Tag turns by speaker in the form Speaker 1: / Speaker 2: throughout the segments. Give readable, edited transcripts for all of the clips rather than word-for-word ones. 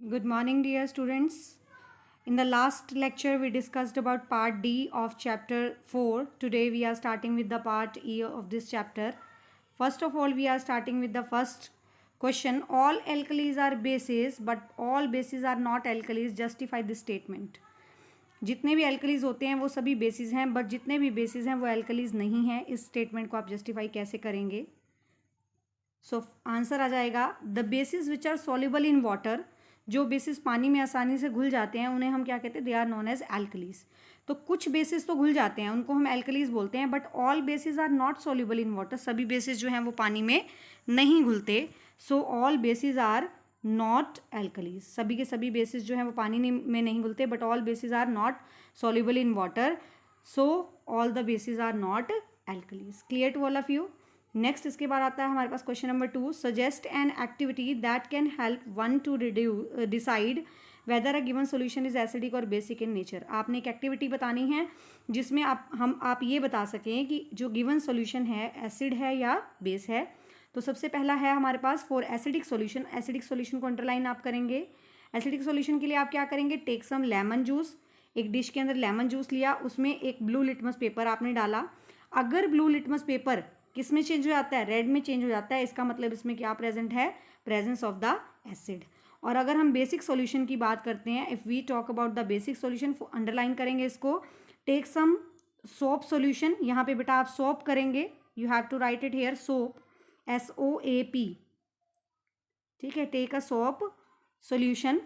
Speaker 1: Good morning, dear students. In the last lecture, we discussed about part D of chapter 4. Today, we are starting with the part E of this chapter. First of all, we are starting with the first question. All alkalis are bases, but all bases are not alkalis. Justify this statement. जितने भी alkalis होते हैं वो सभी basis हैं, but जितने भी basis हैं वो एल्कलीज नहीं हैं. इस स्टेटमेंट को आप जस्टिफाई कैसे करेंगे? सो आंसर आ जाएगा, the bases which are soluble in water, जो बेसिस पानी में आसानी से घुल जाते हैं उन्हें हम क्या कहते हैं? They are known as alkalis. तो कुछ बेसिस तो घुल जाते हैं, उनको हम एल्कलीज बोलते हैं, but all bases are not soluble in water. सभी बेसिस जो हैं वो पानी में नहीं घुलते. So all bases are not alkalis. सभी के सभी बेसिस जो हैं वो पानी में नहीं घुलते, but all bases are not soluble in water. So all the bases are not alkalis. Clear to all of you? Next इसके बाद आता है हमारे पास question number 2. Suggest an activity that can help one to decide whether a given solution is acidic और basic in nature. आपने एक activity बतानी है जिसमें आप ये बता सकें कि जो गिवन सोल्यूशन है एसिड है या बेस है. तो सबसे पहला है हमारे पास for acidic solution. Acidic solution को अंडरलाइन आप करेंगे. एसिडिक सोल्यूशन के लिए आप क्या करेंगे? Take some lemon juice. एक डिश के अंदर लेमन जूस लिया, उसमें एक ब्लू लिटमस पेपर आपने डाला. अगर ब्लू लिटमस पेपर किस में चेंज हो जाता है? रेड में चेंज हो जाता है. इसका मतलब इसमें क्या प्रेजेंट है? Presence of the acid. और अगर हम बेसिक सॉल्यूशन की बात करते हैं, if we talk about the basic solution, underline करेंगे इसको. Take some soap solution. यहाँ पे बेटा आप सोप करेंगे. You have to write it here, soap, SOAP. ठीक है. Take a soap solution,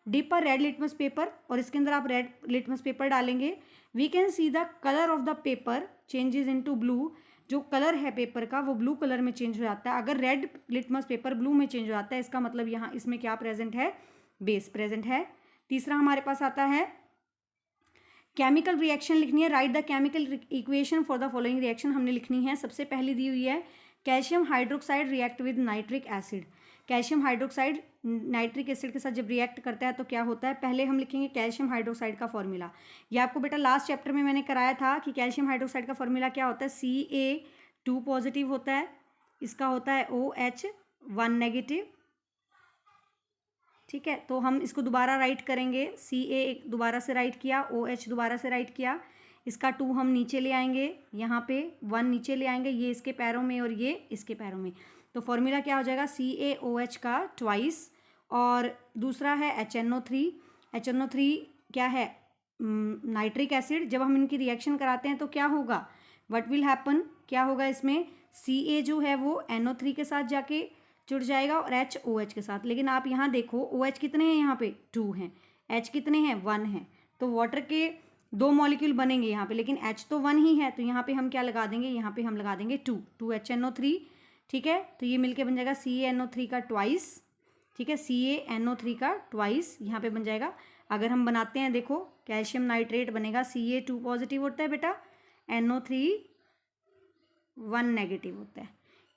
Speaker 1: dip a red litmus paper, और इसके अंदर आप रेड लिटमस पेपर डालेंगे. We can see the colour of the paper changes into blue. जो colour है paper का वो ब्लू कलर में चेंज हो जाता है. अगर रेड लिटमस पेपर ब्लू में चेंज हो जाता है, इसका मतलब यहाँ इसमें क्या प्रेजेंट है? बेस प्रेजेंट है. तीसरा हमारे पास आता है केमिकल रिएक्शन लिखनी है. Right the chemical equation for the following reaction हमने लिखनी है. सबसे पहली दी हुई है calcium hydroxide react with nitric acid. Calcium hydroxide nitric acid के साथ जब रिएक्ट करता है तो क्या होता है? पहले हम लिखेंगे कैल्शियम हाइड्रोक्साइड का फॉर्मूला. ये आपको बेटा लास्ट चैप्टर में मैंने कराया था कि कैल्शियम हाइड्रोक्साइड का फॉर्मूला क्या होता है? Ca2 पॉजिटिव होता है, इसका होता है OH1 नेगेटिव. ठीक है. तो हम इसको दोबारा राइट करेंगे. Ca दोबारा से राइट किया, OH दोबारा से राइट किया, इसका 2 हम नीचे ले आएंगे, यहाँ पे 1 नीचे ले आएंगे, ये इसके पैरों में और ये इसके पैरों में. तो फॉर्मूला क्या हो जाएगा? CaOH का ट्वाइस. और दूसरा है HNO3. HNO3 क्या है? Nitric acid. जब हम इनकी रिएक्शन कराते हैं तो क्या होगा? What will happen? क्या होगा इसमें? Ca जो है वो NO3 के साथ जाके जुड़ जाएगा और H OH के साथ. लेकिन आप यहाँ देखो OH कितने हैं? यहाँ पे 2 हैं. H कितने हैं? 1 हैं. तो वाटर के 2 मॉलिक्यूल बनेंगे यहाँ पे, लेकिन H तो 1 ही है. तो यहाँ पे हम क्या लगा देंगे? यहाँ पे हम लगा देंगे 2 HNO3. ठीक है. तो ये मिलके बन जाएगा CaNO3 का ट्वाइस. ठीक है. CaNO3 का ट्वाइस यहाँ पे बन जाएगा. अगर हम बनाते हैं, देखो कैल्शियम नाइट्रेट बनेगा. Ca2 पॉजिटिव होता है बेटा, NO3 1 नेगेटिव होता है.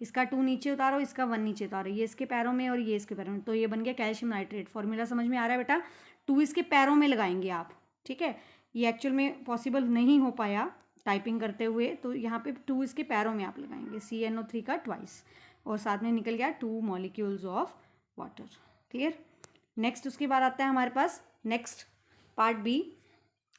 Speaker 1: इसका 2 नीचे उतारो, इसका 1 नीचे उतारो, ये इसके पैरों में और ये इसके पैरों में. तो ये बन गया कैल्शियम नाइट्रेट. फॉर्मूला समझ में आ रहा है बेटा? 2 इसके पैरों में लगाएंगे आप. ठीक है. ये एक्चुअल में पॉसिबल नहीं हो पाया टाइपिंग करते हुए, तो यहाँ पे 2 इसके पैरों में आप लगाएंगे. CaNO3 का ट्वाइस, और साथ में निकल गया 2 molecules of water. Clear? Next उसके बाद आता है हमारे पास नेक्स्ट पार्ट बी.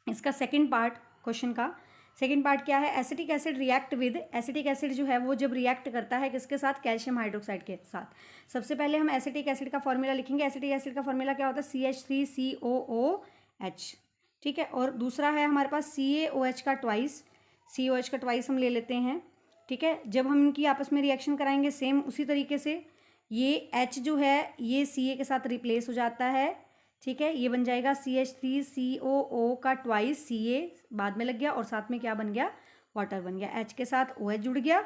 Speaker 1: इसका सेकेंड पार्ट क्वेश्चन का सेकेंड पार्ट क्या है? Acetic acid react with. Acetic acid जो है वो जब रिएक्ट करता है किसके साथ? कैल्शियम हाइड्रोक्साइड के साथ. सबसे पहले हम एसिटिक एसिड का फॉर्मूला लिखेंगे. एसिटिक एसिड का फॉर्मूला क्या होता है? CH3COOH. ठीक है. और दूसरा है हमारे पास CaOH का ट्वाइस. COH का ट्वाइस हम ले लेते हैं. ठीक है. जब हम इनकी आपस में रिएक्शन कराएंगे सेम उसी तरीके से, ये H जो है ये Ca के साथ रिप्लेस हो जाता है. ठीक है. ये बन जाएगा CH3COO का ट्वाइस. Ca बाद में लग गया और साथ में क्या बन गया? वाटर बन गया. H के साथ OH जुड़ गया.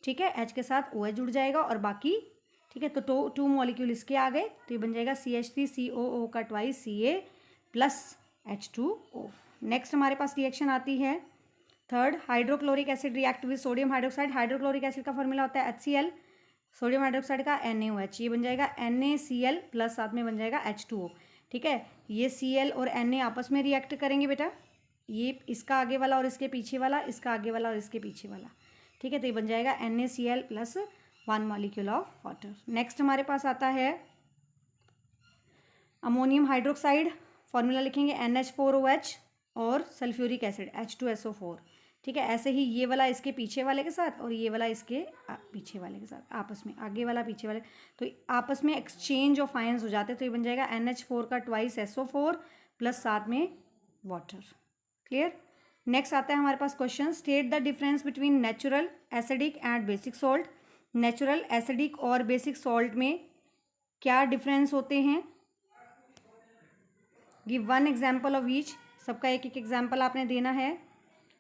Speaker 1: ठीक है. H के साथ OH जुड़ जाएगा और बाकी. ठीक है. तो 2 मॉलिक्यूल इसके आ गए, तो ये बन जाएगा CH3COO का twice Ca plus H2O. Next हमारे पास रिएक्शन आती है third, hydrochloric acid react with sodium hydroxide. Hydrochloric acid का फॉर्मूला होता है HCl, सोडियम हाइड्रोक्साइड का NaOH. ये बन जाएगा NaCl प्लस साथ में बन जाएगा H2O. ठीक है. ये Cl और Na आपस में रिएक्ट करेंगे बेटा. ये इसका आगे वाला और इसके पीछे वाला, इसका आगे वाला और इसके पीछे वाला. ठीक है. तो ये बन जाएगा NaCl plus 1 molecule of water. Next हमारे पास आता है अमोनियम हाइड्रोक्साइड, फॉर्मूला लिखेंगे NH4OH और सल्फ्यूरिक एसिड H2SO4। ठीक है, ऐसे ही ये वाला इसके पीछे वाले के साथ और ये वाला इसके पीछे वाले के साथ आपस में, आगे वाला पीछे वाले, तो आपस में एक्सचेंज ऑफ आयंस हो जाते हैं। तो ये बन जाएगा NH4 का ट्वाइस SO4 प्लस साथ में वाटर। क्लियर। नेक्स्ट आता है हमारे पास question, state the difference between natural acidic and basic salt. Natural acidic और बेसिक सॉल्ट में क्या डिफरेंस होते हैं? Give one example of each. सबका एक एक एग्जाम्पल आपने देना है।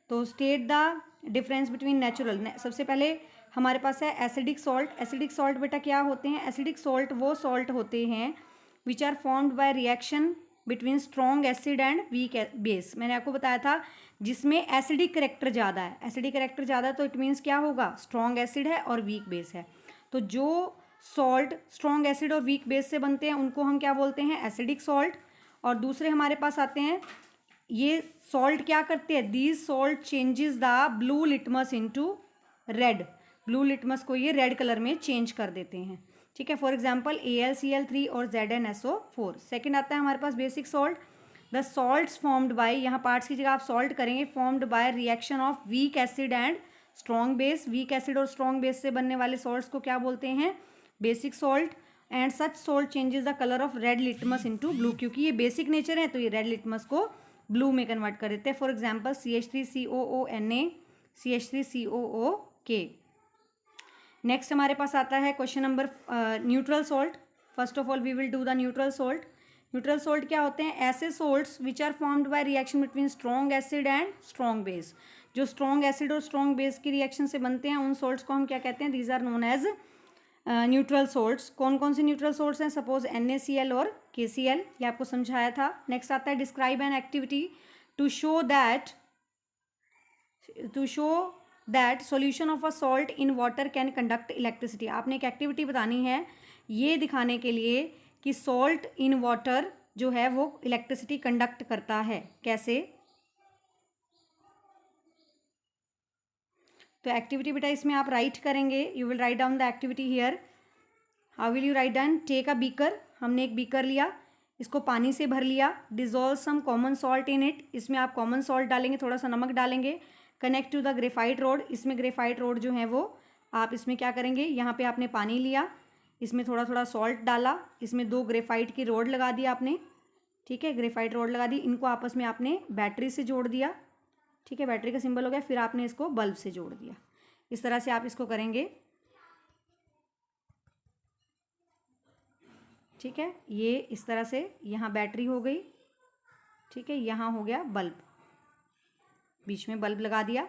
Speaker 1: तो state the difference between natural, सबसे पहले हमारे पास है एसिडिक सॉल्ट। एसिडिक सॉल्ट बेटा क्या होते हैं? एसिडिक सॉल्ट वो सॉल्ट होते हैं which are formed by reaction between strong acid and weak base. मैंने आपको बताया था जिसमें एसिडिक करेक्टर ज़्यादा है, एसिडिक करेक्टर ज़्यादा तो इट मीन्स क्या होगा? स्ट्रॉन्ग एसिड है और वीक बेस है। तो जो सॉल्ट स्ट्रॉन्ग एसिड और वीक बेस से बनते हैं उनको हम क्या बोलते हैं? Acidic salt. और दूसरे हमारे पास आते हैं, ये सॉल्ट क्या करते हैं? These salt changes the blue litmus into red. Blue litmus को ये रेड कलर में चेंज कर देते हैं। ठीक है, फॉर एग्जाम्पल AlCl3 और ZnSO4। सेकेंड आता है हमारे पास basic salt. The salts formed by, यहाँ पार्ट्स की जगह आप सॉल्ट करेंगे, formed by reaction of weak acid and strong base. Weak acid और स्ट्रॉन्ग बेस से बनने वाले सॉल्ट्स को क्या बोलते हैं? Basic salt. And such salt changes the colour of red litmus into blue, क्योंकि ये बेसिक नेचर है तो ये रेड लिटमस को ब्लू में कन्वर्ट कर देते हैं। For example CH3COONA, CH3COOK। Next हमारे पास आता है question number neutral salt. First of all we will do the neutral salt. Neutral salt क्या होते हैं? ऐसे salts which are formed by reaction between strong acid and strong base. जो strong acid और स्ट्रॉन्ग बेस की reaction से बनते हैं उन सॉल्ट्स को हम क्या कहते हैं? These are known as neutral salts. कौन कौन से न्यूट्रल सॉल्ट्स हैं? सपोज NaCl और KCl, ये आपको समझाया था। नेक्स्ट आता है describe an activity to show that solution of a salt in water can conduct electricity. आपने एक एक्टिविटी बतानी है ये दिखाने के लिए कि सॉल्ट इन वाटर जो है वो इलेक्ट्रिसिटी कंडक्ट करता है। कैसे? तो एक्टिविटी बेटा इसमें आप राइट करेंगे, you will write down the activity here. How will you write down? Take a beaker, हमने एक बीकर लिया, इसको पानी से भर लिया। Dissolve some common salt in it, इसमें आप कॉमन सॉल्ट डालेंगे, थोड़ा सा नमक डालेंगे। Connect to the graphite rod, इसमें ग्रेफाइट रोड जो है वो आप इसमें क्या करेंगे? यहाँ पे आपने पानी लिया, इसमें थोड़ा थोड़ा सॉल्ट डाला, इसमें 2 ग्रेफाइट की रोड लगा दी आपने। ठीक है, ग्रेफाइट रोड लगा दी, इनको आपस में आपने बैटरी से जोड़ दिया। ठीक है, बैटरी का सिंबल हो गया। फिर आपने इसको बल्ब से जोड़ दिया। इस तरह से आप इसको करेंगे। ठीक है, ये इस तरह से यहाँ बैटरी हो गई। ठीक है, यहाँ हो गया बल्ब, बीच में बल्ब लगा दिया।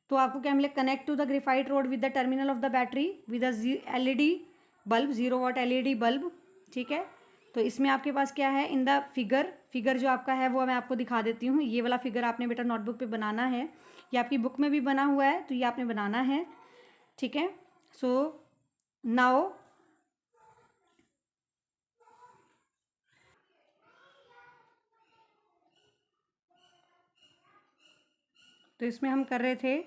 Speaker 1: तो आपको क्या मिले? Connect to the graphite rod with the terminal of the battery with a LED bulb, 0 watt LED bulb. ठीक है, तो इसमें आपके पास क्या है? इन द फिगर जो आपका है वो मैं आपको दिखा देती हूँ। ये वाला फिगर आपने बेटा नोटबुक पे बनाना है, ये आपकी बुक में भी बना हुआ है तो ये आपने बनाना है। ठीक है, सो नाउ तो इसमें हम कर रहे थे,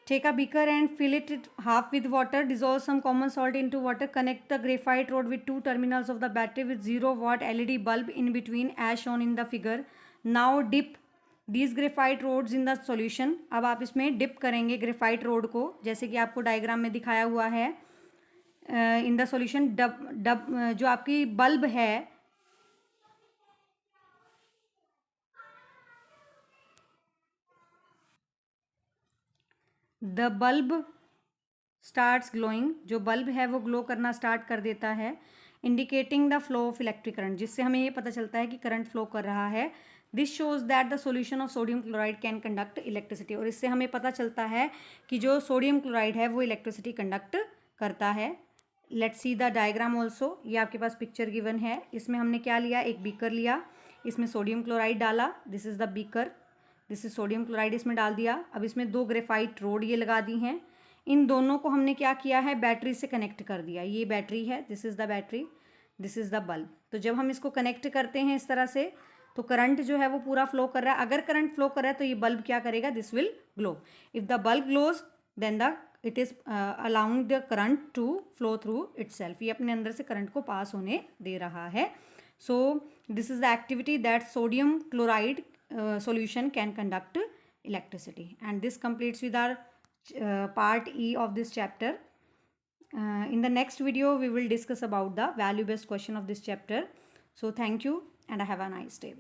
Speaker 1: take a beaker and fill it half with water, dissolve some common salt into water, connect the graphite rod with 2 terminals of the battery with 0 watt LED bulb in between as shown in the figure. Now dip these graphite rods in the solution. अब आप इसमें dip करेंगे graphite road को, जैसे कि आपको diagram में दिखाया हुआ है। इन द सॉल्यूशन जो आपकी बल्ब है, द बल्ब स्टार्ट्स ग्लोइंग, जो बल्ब है वो ग्लो करना स्टार्ट कर देता है। Indicating the flow of electric current, जिससे हमें ये पता चलता है कि करंट फ्लो कर रहा है। This shows that the solution of sodium chloride can conduct electricity, और इससे हमें पता चलता है कि जो सोडियम क्लोराइड है वो इलेक्ट्रिसिटी कंडक्ट करता है। Let's see the diagram also. ये आपके पास पिक्चर गिवन है, इसमें हमने क्या लिया? एक बीकर लिया, इसमें सोडियम क्लोराइड डाला, this is the beaker, this is sodium chloride इसमें डाल दिया। अब इसमें 2 ग्रेफाइट रोड ये लगा दी हैं, इन दोनों को हमने क्या किया है? बैटरी से कनेक्ट कर दिया। ये बैटरी है, this is the battery, this is the bulb. तो जब हम इसको कनेक्ट करते हैं इस तरह से तो करंट जो है वो पूरा फ्लो कर रहा है। अगर करंट फ्लो कर रहा है तो ये बल्ब क्या करेगा? This will glow. If the bulb glows then the it is allowing the current to flow through itself, ये अपने अंदर से करंट को पास होने दे रहा है। So this is the activity that sodium chloride solution can conduct electricity. And this completes with our part E of this chapter. In the next video, we will discuss about the value based question of this chapter. So thank you and have a nice day.